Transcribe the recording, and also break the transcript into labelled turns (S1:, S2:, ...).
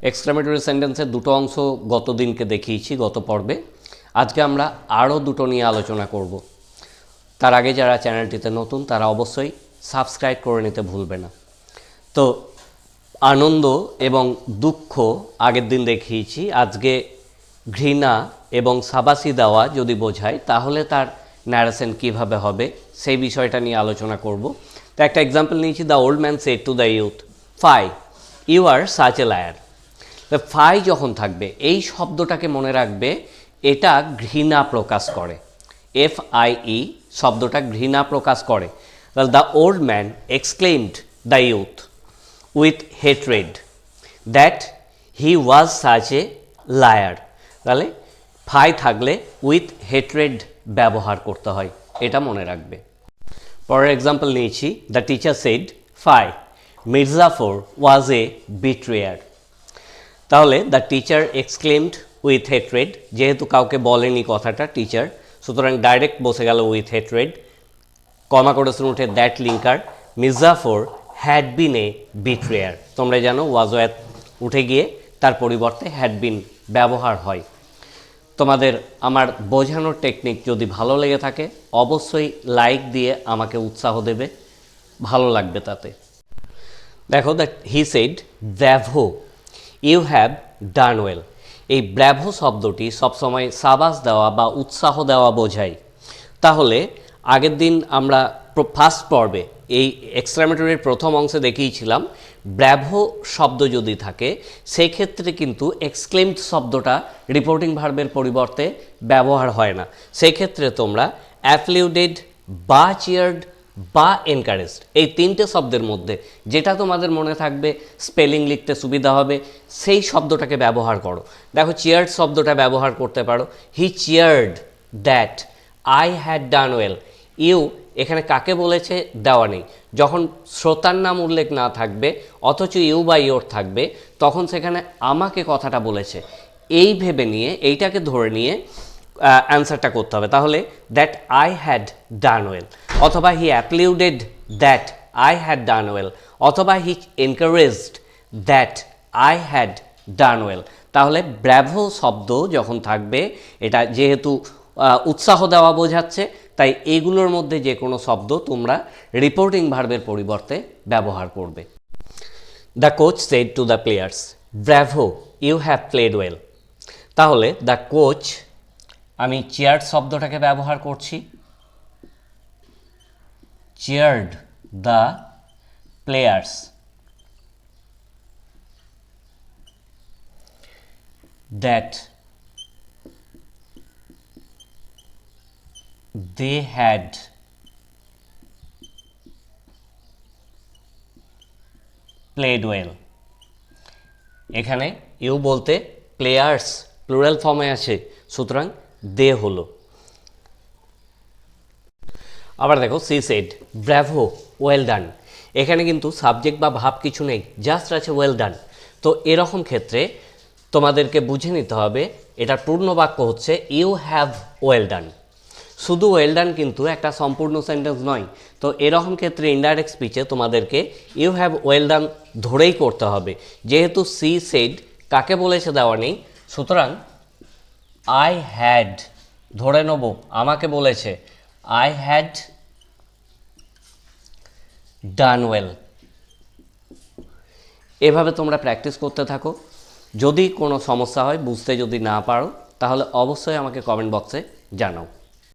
S1: Exclamatory সেন্টেন্সের দুটো অংশ গত দিনকে দেখিয়েছি গত পর্বে। আজকে আমরা আরও দুটো নিয়ে আলোচনা করব। তার আগে যারা চ্যানেলটিতে নতুন তারা অবশ্যই সাবস্ক্রাইব করে নিতে ভুলবে না। তো আনন্দ এবং দুঃখ আগের দিন দেখিয়েছি। আজকে ঘৃণা এবং সাবাসি দেওয়া যদি বোঝায় তাহলে তার ন্যারেশন কীভাবে হবে সেই বিষয়টা নিয়ে আলোচনা করব। তো একটা এক্সাম্পল নিয়েছি, the old man said to the youth, fie you are such a liar. Fie যখন থাকবে এই শব্দটাকে মনে রাখবে, এটা ঘৃণা প্রকাশ করে। FIE শব্দটা ঘৃণা প্রকাশ করে। The old man exclaimed the youth with hatred that he was such a liar. তাহলে ফাই থাকলে উইথ হেট্রেড ব্যবহার করতে হয়, এটা মনে রাখবে। পরের এক্সাম্পল নিয়েছি, দ্য টিচার সেড ফাই মির্জাফর ওয়াজ এ বিট্রেয়ার। তাহলে the teacher exclaimed with hatred, যেহেতু কাউকে বলেনি কথাটা টিচার, সুতরাং ডাইরেক্ট বসে গেল উইথ হেট্রেড, কমা করে শুরু উঠে that linker, Mir Jafar had been এ বিট্রেয়ার। তোমরা জানো ওয়াজওয়াত উঠে গিয়ে তার পরিবর্তে হ্যাড বিন ব্যবহার হয়। তোমাদের আমার বোঝানোর টেকনিক যদি ভালো লেগে থাকে অবশ্যই লাইক দিয়ে আমাকে উৎসাহ দেবে, ভালো লাগবে তাতে। দেখো, that he said bravo you have done well. এই ব্র্যাভো শব্দটি সবসময় সাবাস দেওয়া বা উৎসাহ দেওয়া বোঝায়। তাহলে আগের দিন আমরা ফার্স্ট পর্বে এই এক্সক্লামেটরির প্রথম অংশে দেখিয়েছিলাম, ব্র্যাভো শব্দ যদি থাকে সেই ক্ষেত্রে কিন্তু এক্সক্লেমড শব্দটা রিপোর্টিং ভার্বের পরিবর্তে ব্যবহার হয় না। সেই ক্ষেত্রে তোমরা অ্যাপ্লিউডেড বা চিয়ার্ড বা এনকারেজড এই তিনটে শব্দের মধ্যে যেটা তোমাদের মনে থাকবে, স্পেলিং লিখতে সুবিধা হবে, সেই শব্দটাকে ব্যবহার করো। দেখো, চিয়ার্ড শব্দটা ব্যবহার করতে পারো, he cheered that I had done well. You এখানে কাকে বলেছে দেওয়া নেই। যখন শ্রোতার নাম উল্লেখ না থাকবে অথচ ইউ বা ইয়োর থাকবে তখন সেখানে আমাকে কথাটা বলেছে এই ভেবে নিয়ে, এইটাকে ধরে নিয়ে অ্যান্সারটা করতে হবে। তাহলে that I had done well, অথবা he applauded that I had done well, অথবা he encouraged that I had done well. তাহলে ব্র্যাভো শব্দ যখন থাকবে, এটা যেহেতু উৎসাহ দেওয়া বোঝাচ্ছে, তাই এগুলোর মধ্যে যে কোনো শব্দ তোমরা রিপোর্টিং ভার্বের পরিবর্তে ব্যবহার করবে। The coach said to the players bravo you have played well. তাহলে দ্য কোচ, আমি চেয়ার্ড শব্দটাকে ব্যবহার করছি, cheered the players that they had played well। এখানে ইউ বলতে প্লেয়ার্স প্লুরাল ফর্মে আছে, সুতরাং দে হলো। আবার দেখো, she said bravo well done. এখানে কিন্তু সাবজেক্ট বা ভাব কিছু নেই, জাস্ট আছে ওয়েল ডান। তো এরকম ক্ষেত্রে তোমাদেরকে বুঝে নিতে হবে এটার পূর্ণ বাক্য হচ্ছে ইউ হ্যাভ ওয়েল ডান। শুধু ওয়েল ডান কিন্তু একটা সম্পূর্ণ সেন্টেন্স নয়। তো এরকম ক্ষেত্রে ইনডাইরেক্ট স্পিচে তোমাদেরকে ইউ হ্যাভ ওয়েল ডান ধরেই করতে হবে, যেহেতু সি সেড কাকে বলেছে দেওয়া নেই, সুতরাং আই হ্যাড ধরে নেব আমাকে বলেছে, আই হ্যাড ডান ওয়েল। এভাবে তোমরা প্র্যাকটিস করতে থাকো। যদি কোনো সমস্যা হয়, বুঝতে যদি না পারো, তাহলে অবশ্যই আমাকে কমেন্ট বক্সে জানাও।